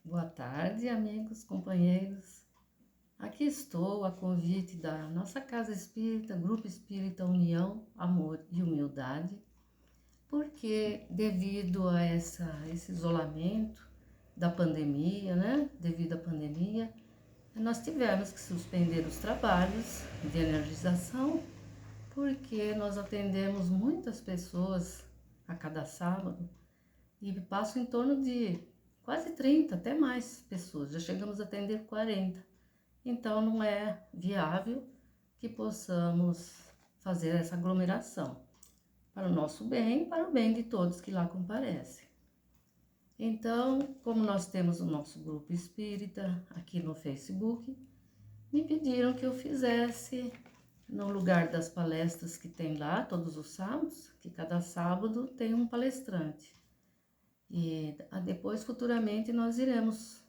Boa tarde, amigos, companheiros. Aqui estou a convite da nossa Casa Espírita, Grupo Espírita União, Amor e Humildade, porque devido a esse isolamento da pandemia, Devido à pandemia, nós tivemos que suspender os trabalhos de energização, porque nós atendemos muitas pessoas a cada sábado e passo em torno de quase 30, até mais pessoas. Já chegamos a atender 40. Então não é viável que possamos fazer essa aglomeração para o nosso bem e para o bem de todos que lá comparecem. Então, como nós temos o nosso grupo espírita aqui no Facebook, me pediram que eu fizesse no lugar das palestras que tem lá todos os sábados, que cada sábado tem um palestrante. E depois, futuramente, nós iremos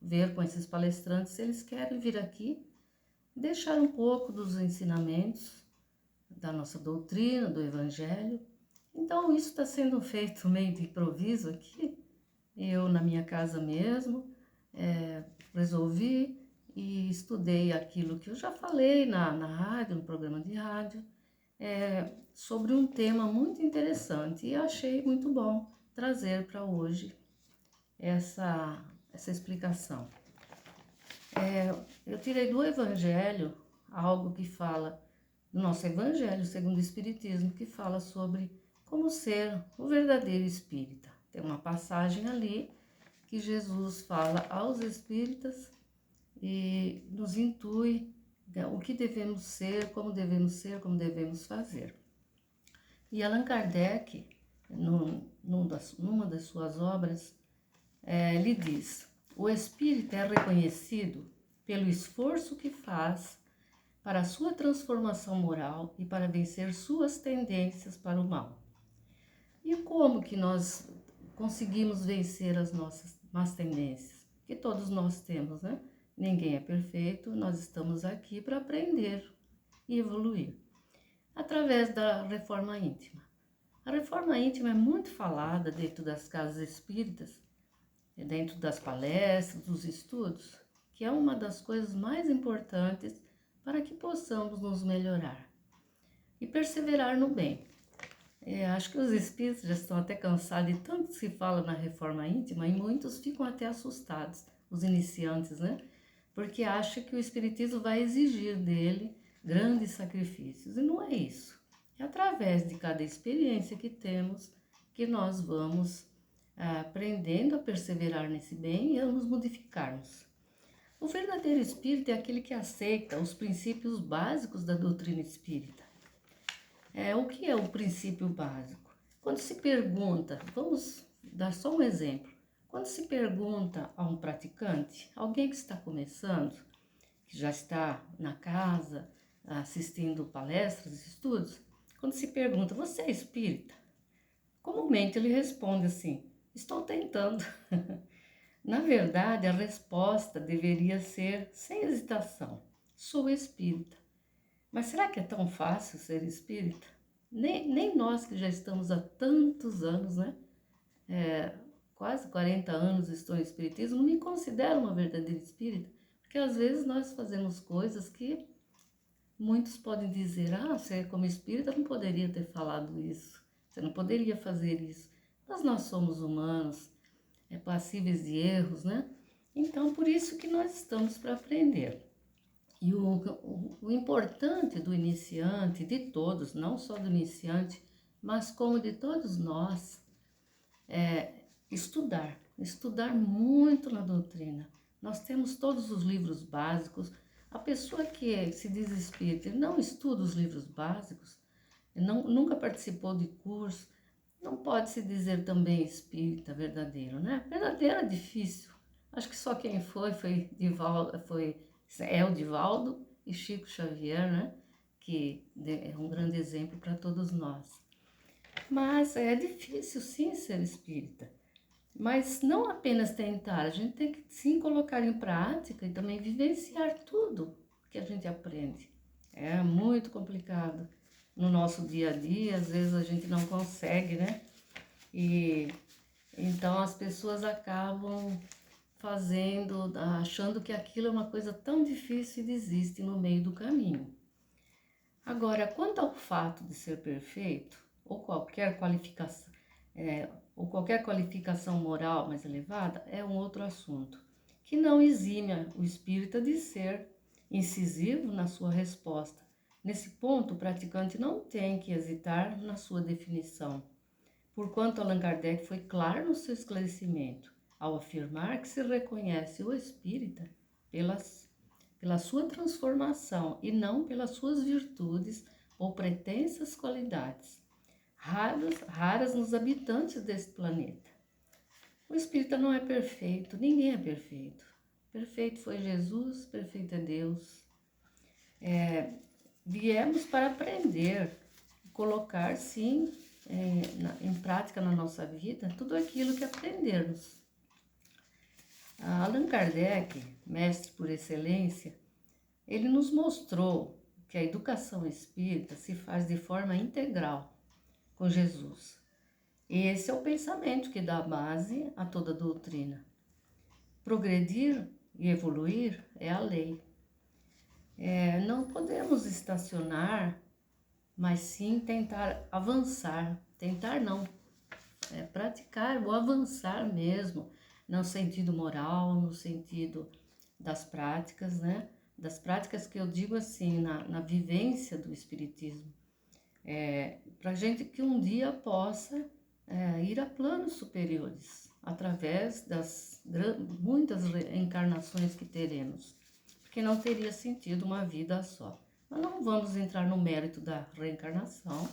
ver com esses palestrantes se eles querem vir aqui, deixar um pouco dos ensinamentos da nossa doutrina, do Evangelho. Então, isso está sendo feito meio de improviso aqui. Eu, na minha casa mesmo, resolvi e estudei aquilo que eu já falei na rádio, no programa de rádio, sobre um tema muito interessante e achei muito bom trazer para hoje essa explicação. Eu tirei do Evangelho algo que fala, do nosso Evangelho segundo o Espiritismo, que fala sobre como ser o verdadeiro espírita. Tem uma passagem ali que Jesus fala aos espíritas e nos intui o que devemos ser, como devemos fazer. E Allan Kardec, numa das suas obras, ele diz: o espírito é reconhecido pelo esforço que faz para a sua transformação moral e para vencer suas tendências para o mal. E como que nós conseguimos vencer as nossas más tendências? Que todos nós temos, né? Ninguém é perfeito, nós estamos aqui para aprender e evoluir. Através da reforma íntima. A reforma íntima é muito falada dentro das casas espíritas, dentro das palestras, dos estudos, que é uma das coisas mais importantes para que possamos nos melhorar e perseverar no bem. Acho que os espíritos já estão até cansados de tanto que se fala na reforma íntima e muitos ficam até assustados, os iniciantes, né? Porque acham que o espiritismo vai exigir dele grandes sacrifícios, e não é isso. É através de cada experiência que temos que nós vamos aprendendo a perseverar nesse bem e a nos modificarmos. O verdadeiro espírita é aquele que aceita os princípios básicos da doutrina espírita. O que é o princípio básico? Quando se pergunta, vamos dar só um exemplo, quando se pergunta a um praticante, alguém que está começando, que já está na casa, assistindo palestras, estudos, quando se pergunta, você é espírita? Comumente ele responde assim, estou tentando. Na verdade, a resposta deveria ser sem hesitação, sou espírita. Mas será que é tão fácil ser espírita? Nem nós que já estamos há tantos anos, né? Quase 40 anos estou em espiritismo, não me considero uma verdadeira espírita, porque às vezes nós fazemos coisas que muitos podem dizer, você como espírita não poderia ter falado isso, você não poderia fazer isso. Mas nós somos humanos, passíveis de erros, né? Então, por isso que nós estamos para aprender. E o importante do iniciante, de todos, não só do iniciante, mas como de todos nós, é estudar muito na doutrina. Nós temos todos os livros básicos. A pessoa que se diz espírita e não estuda os livros básicos, nunca participou de curso, não pode se dizer também espírita verdadeiro, né? Verdadeiro é difícil. Acho que só quem foi o Divaldo e Chico Xavier, né? Que é um grande exemplo para todos nós. Mas é difícil sim ser espírita. Mas não apenas tentar, a gente tem que sim colocar em prática e também vivenciar tudo que a gente aprende. É muito complicado no nosso dia a dia, às vezes a gente não consegue, né? E então as pessoas acabam achando que aquilo é uma coisa tão difícil e desiste no meio do caminho. Agora, quanto ao fato de ser perfeito, ou qualquer qualificação moral mais elevada, é um outro assunto, que não exime o espírita de ser incisivo na sua resposta. Nesse ponto, o praticante não tem que hesitar na sua definição, porquanto Allan Kardec foi claro no seu esclarecimento, ao afirmar que se reconhece o espírita pela sua transformação e não pelas suas virtudes ou pretensas qualidades, raras nos habitantes deste planeta. O espírita não é perfeito, ninguém é perfeito. Perfeito foi Jesus, perfeito é Deus. Viemos para aprender, colocar sim em prática na nossa vida tudo aquilo que aprendermos. Allan Kardec, mestre por excelência, ele nos mostrou que a educação espírita se faz de forma integral com Jesus. Esse é o pensamento que dá base a toda a doutrina. Progredir e evoluir é a lei. Não podemos estacionar, mas sim tentar avançar. Tentar não, praticar ou avançar mesmo, no sentido moral, no sentido das práticas, né? Das práticas que eu digo assim, na vivência do Espiritismo. Para a gente que um dia possa ir a planos superiores, através das muitas encarnações que teremos, porque não teria sentido uma vida só. Mas não vamos entrar no mérito da reencarnação,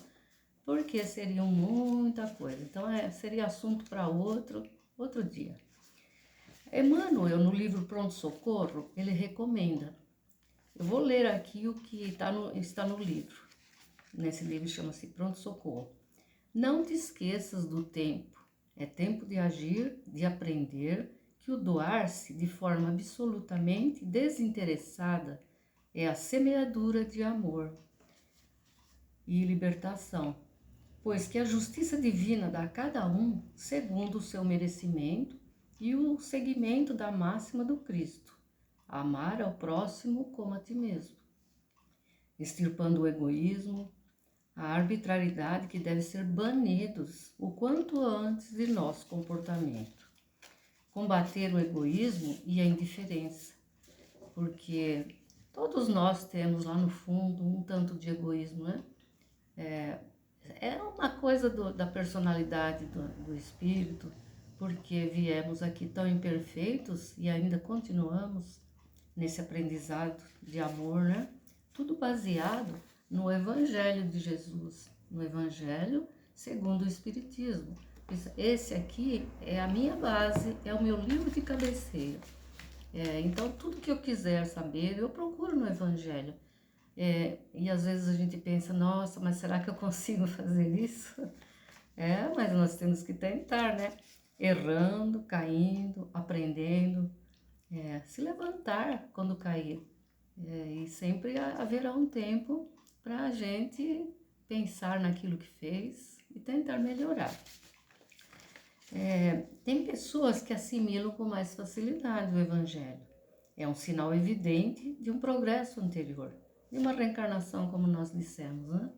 porque seria muita coisa. Então, seria assunto para outro dia. Emmanuel, no livro Pronto Socorro, ele recomenda. Eu vou ler aqui o que está no livro. Nesse livro chama-se Pronto Socorro. Não te esqueças do tempo. É tempo de agir, de aprender, que o doar-se de forma absolutamente desinteressada é a semeadura de amor e libertação, pois que a justiça divina dá a cada um segundo o seu merecimento e o seguimento da máxima do Cristo, amar ao próximo como a ti mesmo, extirpando o egoísmo, a arbitrariedade que deve ser banidos o quanto antes de nosso comportamento. Combater o egoísmo e a indiferença, porque todos nós temos lá no fundo um tanto de egoísmo, né? É uma coisa da personalidade do espírito, porque viemos aqui tão imperfeitos e ainda continuamos nesse aprendizado de amor, né? Tudo baseado no Evangelho de Jesus, no Evangelho segundo o Espiritismo. Esse aqui é a minha base, é o meu livro de cabeceira. Então, tudo que eu quiser saber, eu procuro no Evangelho. E às vezes a gente pensa, nossa, mas será que eu consigo fazer isso? Mas nós temos que tentar, né? Errando, caindo, aprendendo, se levantar quando cair. E sempre haverá um tempo para a gente pensar naquilo que fez e tentar melhorar. Tem pessoas que assimilam com mais facilidade o Evangelho. É um sinal evidente de um progresso anterior, de uma reencarnação, como nós dissemos, né?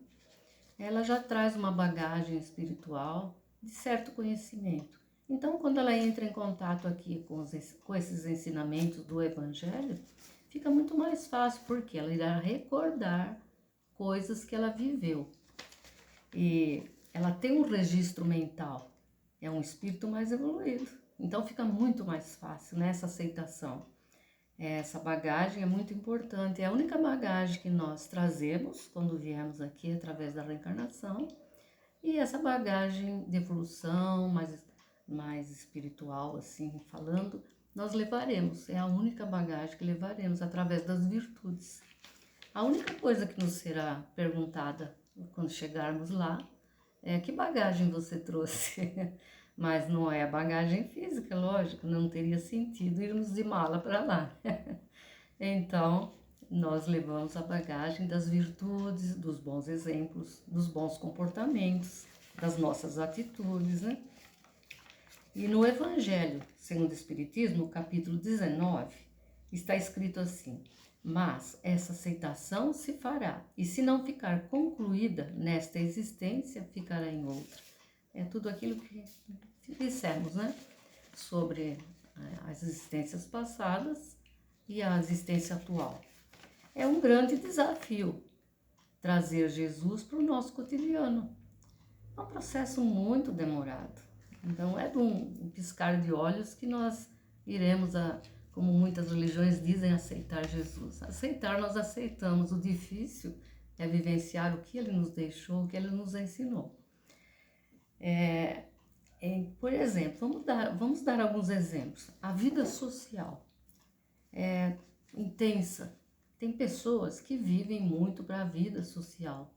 Ela já traz uma bagagem espiritual de certo conhecimento. Então, quando ela entra em contato aqui com esses ensinamentos do Evangelho, fica muito mais fácil, porque ela irá recordar coisas que ela viveu. E ela tem um registro mental, é um espírito mais evoluído. Então fica muito mais fácil, né, essa aceitação. Essa bagagem é muito importante, é a única bagagem que nós trazemos quando viemos aqui através da reencarnação. E essa bagagem de evolução, mais espiritual, assim falando, nós levaremos, é a única bagagem que levaremos através das virtudes. A única coisa que nos será perguntada quando chegarmos lá é que bagagem você trouxe. Mas não é a bagagem física, lógico, não teria sentido irmos de mala para lá. Então, nós levamos a bagagem das virtudes, dos bons exemplos, dos bons comportamentos, das nossas atitudes, né? E no Evangelho segundo o Espiritismo, capítulo 19, está escrito assim: mas essa aceitação se fará, e se não ficar concluída nesta existência, ficará em outra. É tudo aquilo que dissemos, né? Sobre as existências passadas e a existência atual. É um grande desafio trazer Jesus para o nosso cotidiano. É um processo muito demorado. Então, é de um piscar de olhos que nós iremos, como muitas religiões dizem, aceitar Jesus. Aceitar, nós aceitamos. O difícil é vivenciar o que ele nos deixou, o que ele nos ensinou. Por exemplo, vamos dar alguns exemplos. A vida social é intensa. Tem pessoas que vivem muito para a vida social.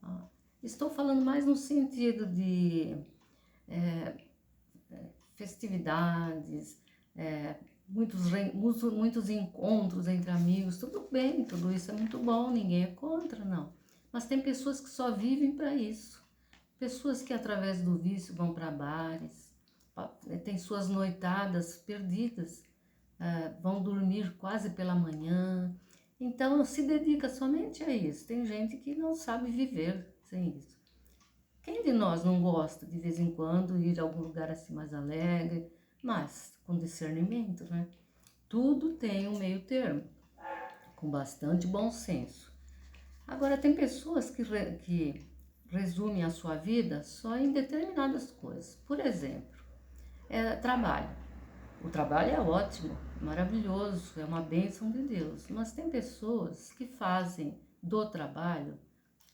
Estou falando mais no sentido de festividades, muitos encontros entre amigos. Tudo bem, tudo isso é muito bom, ninguém é contra, não. Mas tem pessoas que só vivem para isso. Pessoas que através do vício vão para bares, têm suas noitadas perdidas, vão dormir quase pela manhã. Então se dedica somente a isso. Tem gente que não sabe viver sem isso. Quem de nós não gosta de vez em quando ir a algum lugar assim mais alegre, mas com discernimento, né? Tudo tem um meio termo, com bastante bom senso. Agora tem pessoas que resumem a sua vida só em determinadas coisas. Por exemplo, trabalho. O trabalho é ótimo, maravilhoso, é uma bênção de Deus, mas tem pessoas que fazem do trabalho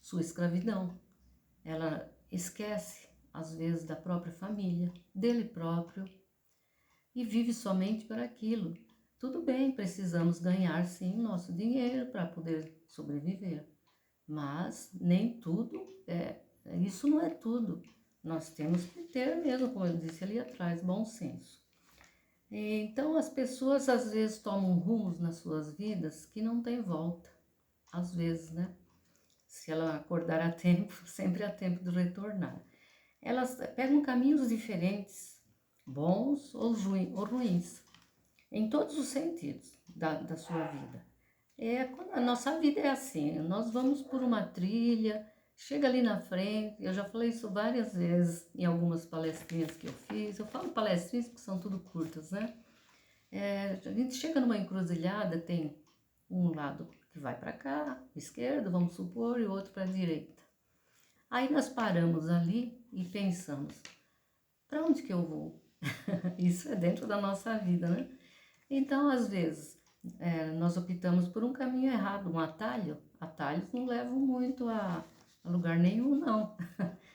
sua escravidão. Ela esquece, às vezes, da própria família, dele próprio, e vive somente para aquilo. Tudo bem, precisamos ganhar, sim, nosso dinheiro para poder sobreviver, mas nem tudo isso não é tudo. Nós temos que ter mesmo, como eu disse ali atrás, bom senso. Então, as pessoas às vezes tomam rumos nas suas vidas que não tem volta, às vezes, né? Se ela acordar a tempo, sempre há tempo de retornar. Elas pegam caminhos diferentes, bons ou ruins, em todos os sentidos da sua vida. Quando a nossa vida é assim, nós vamos por uma trilha, chega ali na frente, eu já falei isso várias vezes em algumas palestrinhas que eu fiz. Eu falo palestrinhas porque são tudo curtas, né? A gente chega numa encruzilhada, tem um lado que vai para cá, esquerdo, vamos supor, e o outro para a direita. Aí nós paramos ali e pensamos, para onde que eu vou? Isso é dentro da nossa vida, né? Então, às vezes, nós optamos por um caminho errado, um atalho. Atalhos não levam muito a lugar nenhum, não.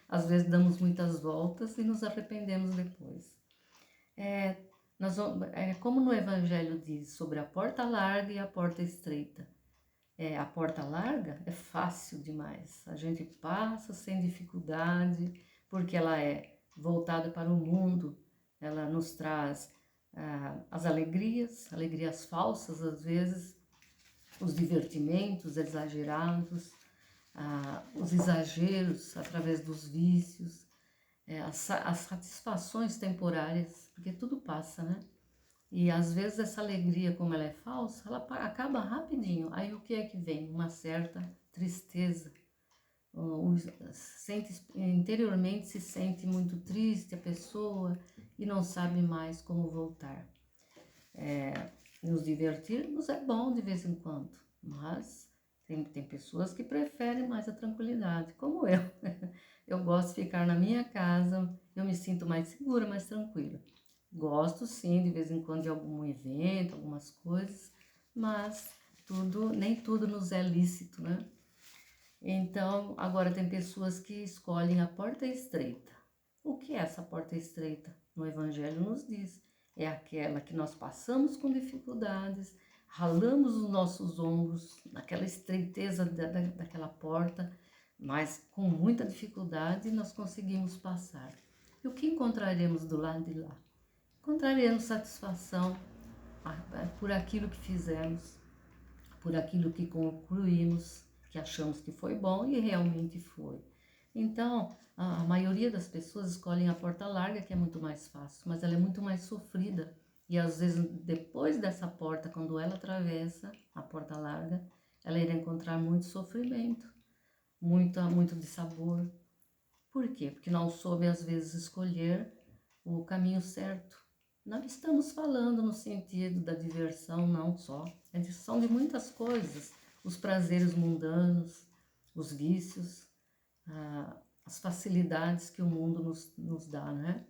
Às vezes damos muitas voltas e nos arrependemos depois. Como no Evangelho diz sobre a porta larga e a porta estreita. A porta larga é fácil demais. A gente passa sem dificuldade, porque ela é voltada para o mundo. Ela nos traz as alegrias falsas às vezes, os divertimentos exagerados, os exageros através dos vícios, as satisfações temporárias, porque tudo passa, né? E às vezes essa alegria, como ela é falsa, ela acaba rapidinho. Aí o que é que vem? Uma certa tristeza. Interiormente se sente muito triste a pessoa e não sabe mais como voltar. Nos divertirmos é bom de vez em quando, mas tem pessoas que preferem mais a tranquilidade, como eu. Eu gosto de ficar na minha casa, eu me sinto mais segura, mais tranquila. Gosto sim, de vez em quando, de algum evento, algumas coisas, mas nem tudo nos é lícito, né? Então, agora tem pessoas que escolhem a porta estreita. O que é essa porta estreita? No Evangelho nos diz, é aquela que nós passamos com dificuldades, ralamos os nossos ombros naquela estreiteza daquela porta, mas com muita dificuldade nós conseguimos passar. E o que encontraremos do lado de lá? Encontraremos satisfação por aquilo que fizemos, por aquilo que concluímos, que achamos que foi bom e realmente foi. Então, a maioria das pessoas escolhem a porta larga, que é muito mais fácil, mas ela é muito mais sofrida. E às vezes, depois dessa porta, quando ela atravessa a porta larga, ela irá encontrar muito sofrimento, muito dissabor. Por quê? Porque não soube, às vezes, escolher o caminho certo. Não estamos falando no sentido da diversão, não só. É são de muitas coisas. Os prazeres mundanos, os vícios, as facilidades que o mundo nos dá, né?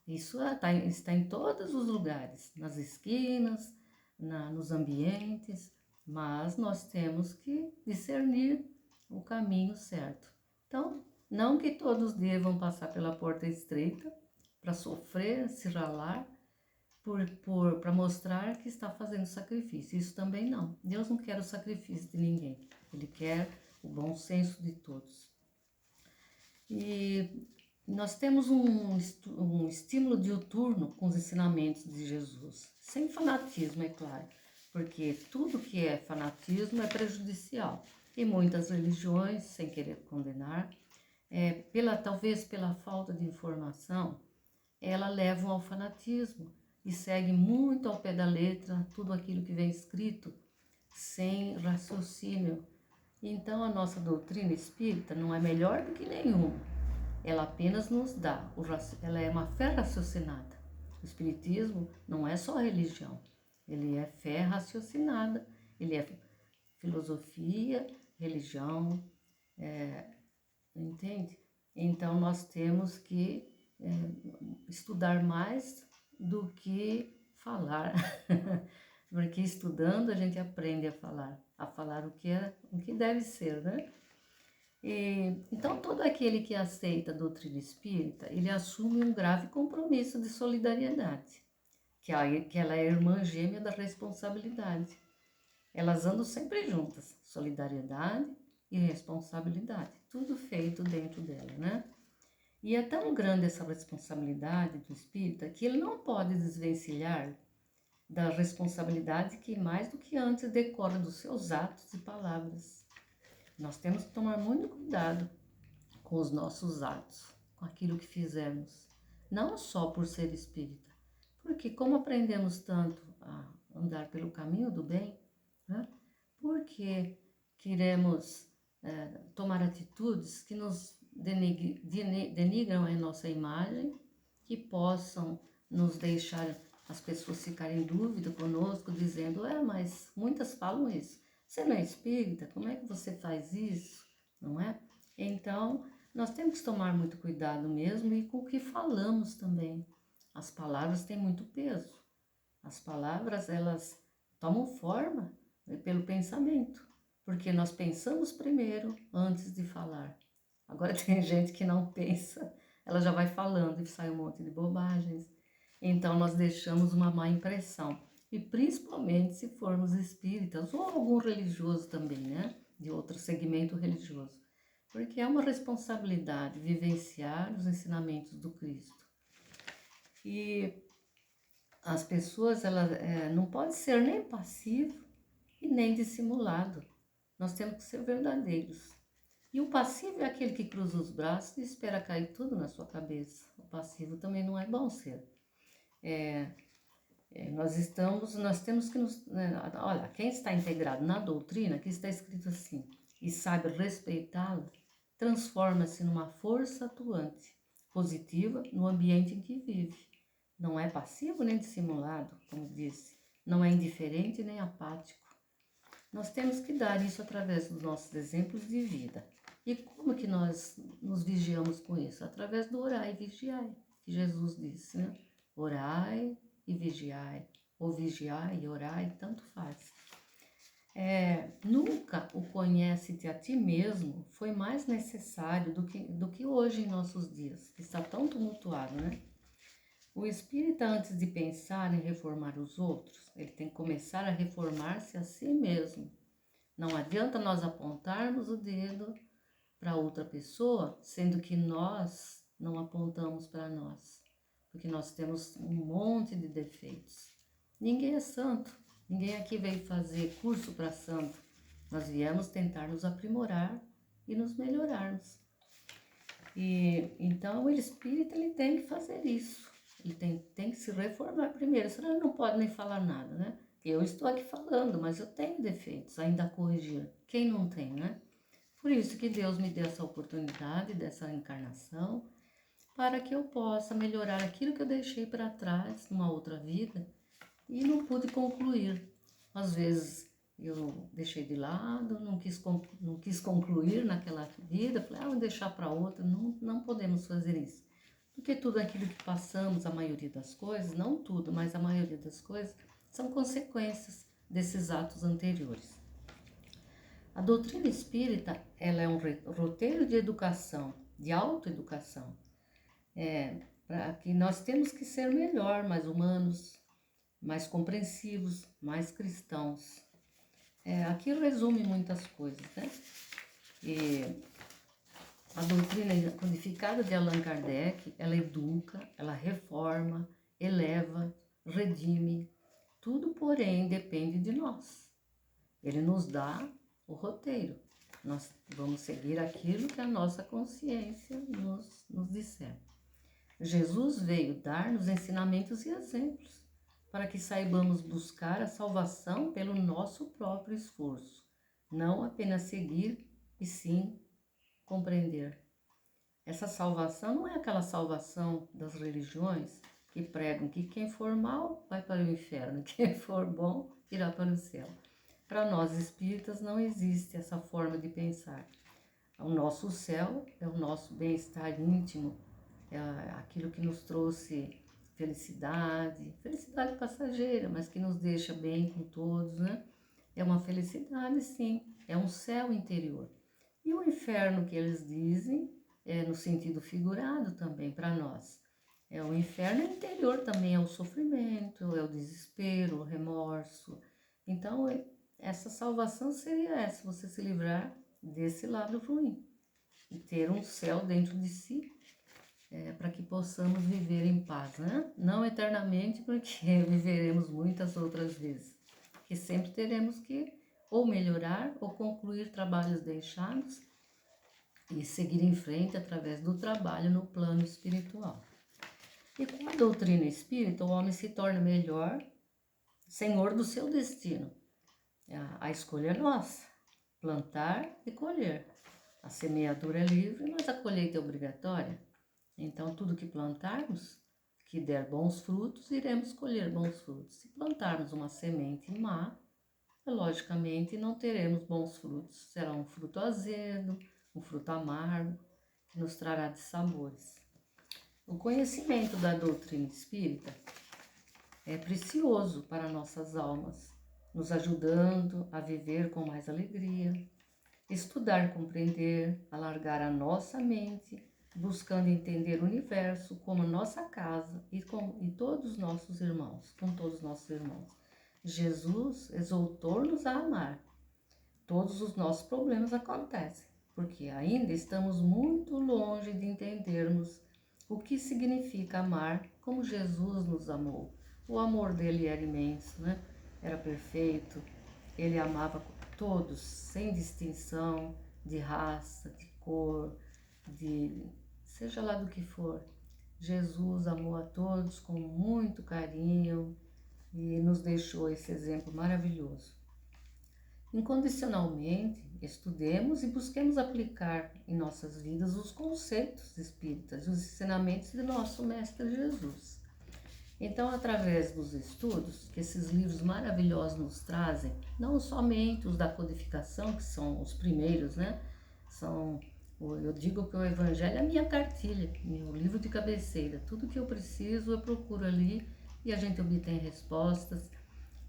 Isso está em todos os lugares, nas esquinas, nos ambientes, mas nós temos que discernir o caminho certo. Então, não que todos devam passar pela porta estreita para sofrer, se ralar, para mostrar que está fazendo sacrifício. Isso também não. Deus não quer o sacrifício de ninguém. Ele quer o bom senso de todos. E nós temos um estímulo diuturno com os ensinamentos de Jesus, sem fanatismo, é claro, porque tudo que é fanatismo é prejudicial. E muitas religiões, sem querer condenar, talvez pela falta de informação, elas levam ao fanatismo e seguem muito ao pé da letra tudo aquilo que vem escrito, sem raciocínio. Então, a nossa doutrina espírita não é melhor do que nenhuma. Ela apenas nos dá, ela é uma fé raciocinada. O espiritismo não é só religião, ele é fé raciocinada, ele é filosofia, religião, entende? Então, nós temos que estudar mais do que falar, porque estudando a gente aprende a falar o que deve ser, né? Então, todo aquele que aceita a doutrina espírita, ele assume um grave compromisso de solidariedade, que ela é a irmã gêmea da responsabilidade. Elas andam sempre juntas, solidariedade e responsabilidade, tudo feito dentro dela, né? E é tão grande essa responsabilidade do espírita que ele não pode desvencilhar da responsabilidade que mais do que antes decorre dos seus atos e palavras. Nós temos que tomar muito cuidado com os nossos atos, com aquilo que fizemos, não só por ser espírita, porque como aprendemos tanto a andar pelo caminho do bem, né? Porque queremos tomar atitudes que nos denigram a nossa imagem, que possam nos deixar as pessoas ficarem em dúvida conosco, dizendo, mas muitas falam isso. Você não é espírita? Como é que você faz isso? Não é? Então, nós temos que tomar muito cuidado mesmo e com o que falamos também. As palavras têm muito peso. As palavras, elas tomam forma pelo pensamento, porque nós pensamos primeiro antes de falar. Agora tem gente que não pensa, ela já vai falando e sai um monte de bobagens. Então nós deixamos uma má impressão. E principalmente se formos espíritas ou algum religioso também, né? De outro segmento religioso. Porque é uma responsabilidade vivenciar os ensinamentos do Cristo. E as pessoas, não pode ser nem passivo e nem dissimulado. Nós temos que ser verdadeiros. E o passivo é aquele que cruza os braços e espera cair tudo na sua cabeça. O passivo também não é bom ser. Nós temos que olha, quem está integrado na doutrina, que está escrito assim, e sabe respeitá-la, transforma-se numa força atuante, positiva no ambiente em que vive. Não é passivo nem dissimulado, como disse, não é indiferente nem apático. Nós temos que dar isso através dos nossos exemplos de vida. E como que nós nos vigiamos com isso? Através do orai e vigiai, que Jesus disse, né? Orai e vigiai, ou vigiai e orai, tanto faz. Nunca o conhece-te a ti mesmo foi mais necessário do que hoje em nossos dias, que está tão tumultuado, né? O espírita, antes de pensar em reformar os outros, ele tem que começar a reformar-se a si mesmo. Não adianta nós apontarmos o dedo para outra pessoa, sendo que nós não apontamos para nós, porque nós temos um monte de defeitos. Ninguém é santo, ninguém aqui veio fazer curso para santo. Nós viemos tentar nos aprimorar e nos melhorarmos. E então o espírita ele tem que fazer isso. Ele tem que se reformar primeiro, senão ele não pode nem falar nada, né? Eu estou aqui falando, mas eu tenho defeitos ainda a corrigir. Quem não tem, né? Por isso que Deus me deu essa oportunidade, dessa encarnação, para que eu possa melhorar aquilo que eu deixei para trás numa outra vida e não pude concluir. Às vezes eu deixei de lado, não quis concluir naquela vida, falei, vou deixar para outra. Não, não podemos fazer isso. Porque tudo aquilo que passamos, a maioria das coisas, não tudo, mas a maioria das coisas, são consequências desses atos anteriores. A doutrina espírita, ela é um roteiro de educação, de autoeducação, para que nós temos que ser melhor, mais humanos, mais compreensivos, mais cristãos. Aqui resume muitas coisas, né? E a doutrina codificada de Allan Kardec, ela educa, ela reforma, eleva, redime. Tudo, porém, depende de nós. Ele nos dá o roteiro. Nós vamos seguir aquilo que a nossa consciência nos disser. Jesus veio dar-nos ensinamentos e exemplos para que saibamos buscar a salvação pelo nosso próprio esforço, não apenas seguir e sim compreender. Essa salvação não é aquela salvação das religiões que pregam que quem for mal vai para o inferno, quem for bom irá para o céu. Para nós espíritas não existe essa forma de pensar. O nosso céu é o nosso bem-estar íntimo, é aquilo que nos trouxe felicidade, felicidade passageira, mas que nos deixa bem com todos, né? É uma felicidade, sim, é um céu interior. E o inferno que eles dizem é no sentido figurado também para nós. O inferno interior também, é o sofrimento, é o desespero, o remorso. Então, essa salvação seria essa, você se livrar desse lado ruim e ter um céu dentro de si, para que possamos viver em paz, né? Não eternamente, porque viveremos muitas outras vezes, que sempre teremos que ou melhorar ou concluir trabalhos deixados e seguir em frente através do trabalho no plano espiritual. E com a doutrina espírita, o homem se torna melhor, senhor do seu destino. A escolha é nossa, plantar e colher. A semeadura é livre, mas a colheita é obrigatória. Então, tudo que plantarmos, que der bons frutos, iremos colher bons frutos. Se plantarmos uma semente má, logicamente não teremos bons frutos. Será um fruto azedo, um fruto amargo, que nos trará dissabores. O conhecimento da doutrina espírita é precioso para nossas almas, nos ajudando a viver com mais alegria, estudar, compreender, alargar a nossa mente, buscando entender o universo como nossa casa e todos os nossos irmãos, com todos os nossos irmãos. Jesus exortou-nos a amar. Todos os nossos problemas acontecem, porque ainda estamos muito longe de entendermos o que significa amar como Jesus nos amou. O amor dele era imenso, né? Era perfeito. Ele amava todos, sem distinção de raça, de cor, de seja lá do que for. Jesus amou a todos com muito carinho e nos deixou esse exemplo maravilhoso. Incondicionalmente, estudemos e busquemos aplicar em nossas vidas os conceitos espíritas, os ensinamentos de nosso Mestre Jesus. Então, através dos estudos que esses livros maravilhosos nos trazem, não somente os da codificação, que são os primeiros, né? Eu digo que o Evangelho é a minha cartilha, meu livro de cabeceira. Tudo que eu preciso, eu procuro ali e a gente obtém respostas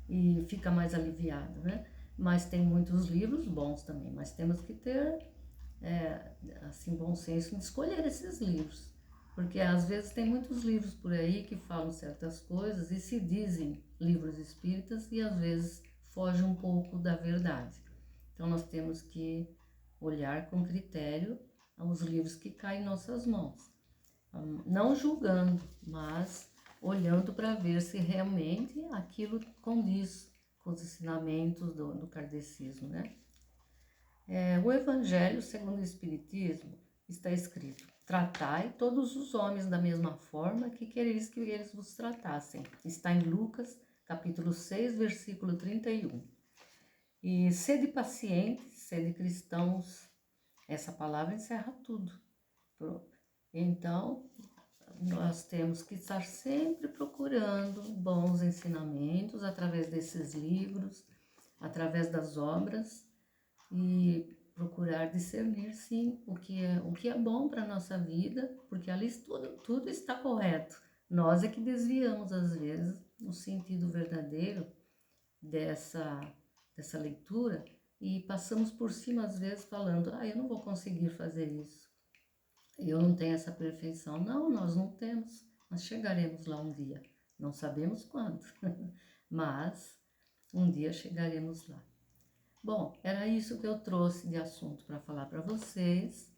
e fica mais aliviado, né? Mas tem muitos livros bons também, mas temos que ter, assim, bom senso de escolher esses livros. Porque às vezes tem muitos livros por aí que falam certas coisas e se dizem livros espíritas e às vezes foge um pouco da verdade. Então nós temos que olhar com critério os livros que caem em nossas mãos. Não julgando, mas olhando para ver se realmente aquilo condiz com os ensinamentos do kardecismo, né? O Evangelho segundo o Espiritismo está escrito: tratai todos os homens da mesma forma que quereis que eles vos tratassem. Está em Lucas, capítulo 6, versículo 31. E sede pacientes, sede cristãos. Essa palavra encerra tudo. Então, nós temos que estar sempre procurando bons ensinamentos através desses livros, através das obras, e procurar discernir, sim, o que é bom para a nossa vida, porque ali tudo está correto. Nós é que desviamos, às vezes, o sentido verdadeiro dessa leitura e passamos por cima, às vezes, falando, eu não vou conseguir fazer isso, eu não tenho essa perfeição. Não, nós não temos, nós chegaremos lá um dia, não sabemos quando, mas um dia chegaremos lá. Bom, era isso que eu trouxe de assunto para falar para vocês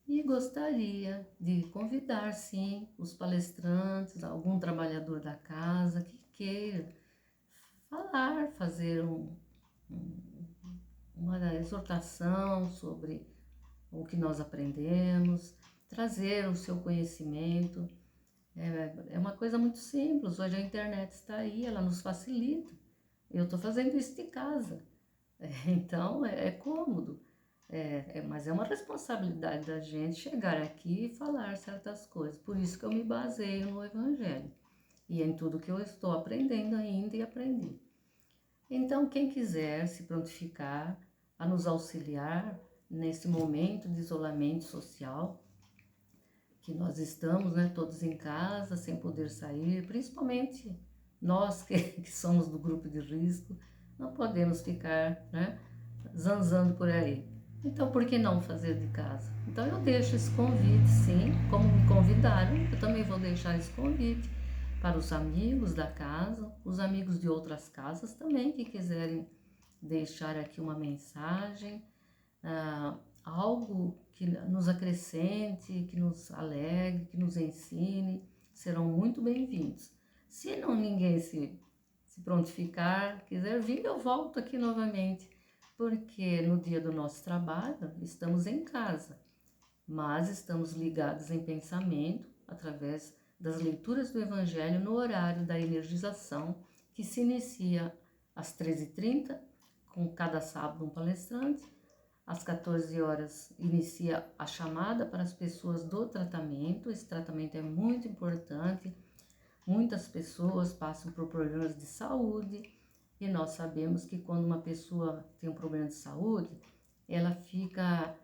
e gostaria de convidar, sim, os palestrantes, algum trabalhador da casa que queira falar, fazer uma exortação sobre o que nós aprendemos, trazer o seu conhecimento. É uma coisa muito simples, hoje a internet está aí, ela nos facilita. Eu estou fazendo isso de casa. Então, é cômodo, mas é uma responsabilidade da gente chegar aqui e falar certas coisas. Por isso que eu me baseio no Evangelho e em tudo que eu estou aprendendo ainda e aprendi. Então, quem quiser se prontificar a nos auxiliar nesse momento de isolamento social, que nós estamos, né, todos em casa, sem poder sair, principalmente nós que somos do grupo de risco, não podemos ficar, né, zanzando por aí. Então, por que não fazer de casa? Então, eu deixo esse convite, sim, como me convidaram, eu também vou deixar esse convite para os amigos da casa, os amigos de outras casas também que quiserem deixar aqui uma mensagem, algo que nos acrescente, que nos alegre, que nos ensine, serão muito bem-vindos. Se não ninguém se prontificar, quiser vir, eu volto aqui novamente, porque no dia do nosso trabalho estamos em casa, mas estamos ligados em pensamento através das leituras do Evangelho no horário da energização, que se inicia às 13h30, com cada sábado um palestrante. Às 14 horas inicia a chamada para as pessoas do tratamento. Esse tratamento é muito importante. Muitas pessoas passam por problemas de saúde e nós sabemos que quando uma pessoa tem um problema de saúde, ela fica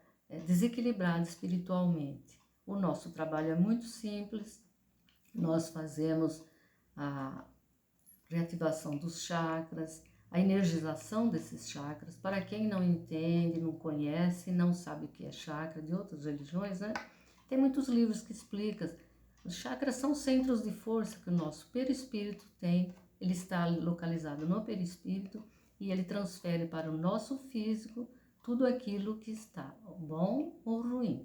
desequilibrada espiritualmente. O nosso trabalho é muito simples. Nós fazemos a reativação dos chakras, a energização desses chakras. Para quem não entende, não conhece, não sabe o que é chakra de outras religiões, né? Tem muitos livros que explicam. Os chakras são centros de força que o nosso perispírito tem. Ele está localizado no perispírito e ele transfere para o nosso físico tudo aquilo que está bom ou ruim.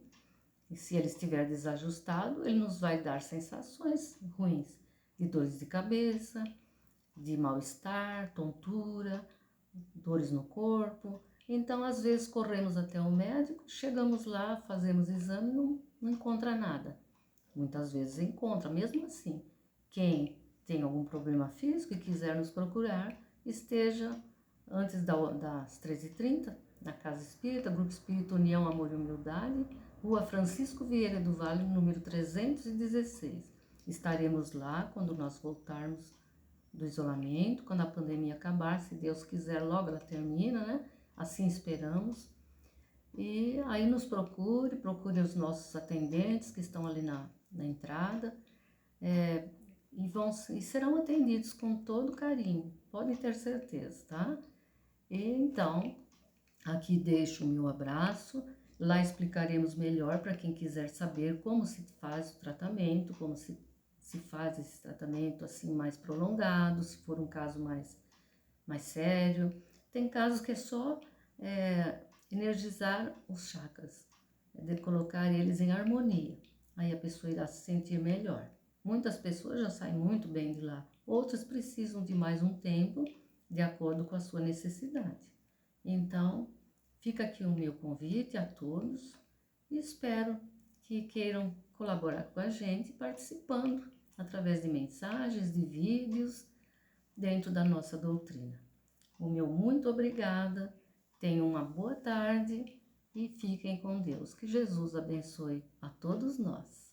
E se ele estiver desajustado, ele nos vai dar sensações ruins, de dores de cabeça, de mal-estar, tontura, dores no corpo. Então, às vezes, corremos até o médico, chegamos lá, fazemos exame, não encontra nada. Muitas vezes encontra, mesmo assim. Quem tem algum problema físico e quiser nos procurar, esteja antes das 13h30, na Casa Espírita, Grupo Espírita União, Amor e Humildade, Rua Francisco Vieira do Vale, número 316. Estaremos lá quando nós voltarmos do isolamento, quando a pandemia acabar, se Deus quiser, logo ela termina, né? Assim esperamos. E aí nos procure os nossos atendentes que estão ali na entrada, e serão atendidos com todo carinho, podem ter certeza, tá? E então, aqui deixo o meu abraço, lá explicaremos melhor para quem quiser saber como se faz o tratamento, como se faz esse tratamento assim mais prolongado, se for um caso mais sério. Tem casos que é só energizar os chakras, de colocar eles em harmonia. Aí a pessoa irá se sentir melhor. Muitas pessoas já saem muito bem de lá, outras precisam de mais um tempo, de acordo com a sua necessidade. Então, fica aqui o meu convite a todos e espero que queiram colaborar com a gente participando através de mensagens, de vídeos dentro da nossa doutrina. O meu muito obrigada, tenham uma boa tarde e fiquem com Deus. Que Jesus abençoe a todos nós.